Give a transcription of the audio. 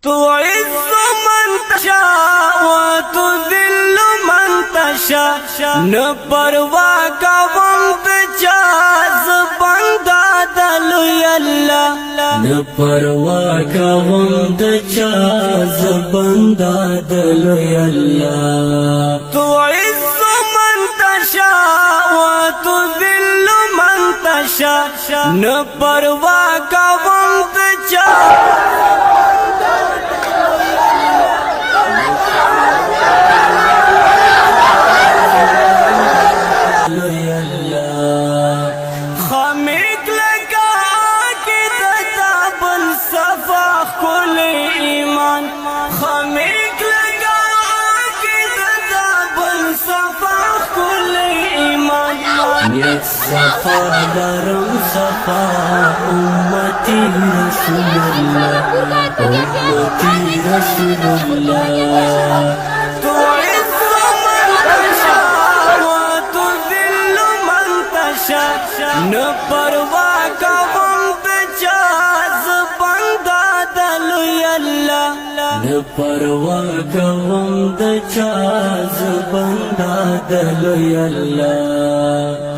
تعز من تشاء وتذل من تشاء نپروا کوم تچا زبندا دلوی اللہ نپروا کوم تچا زبندا دلوی اللہ تعز من تشاء وتذل من تشاء نپروا کوم تچا صفا درم صفا امتی رسول اللہ امتی رسول اللہ تعز من تشاء وتذل من تشاء نپروا کوم تچا زبندا دلوی اللہ نپروا کوم تچا زبندا دلوی اللہ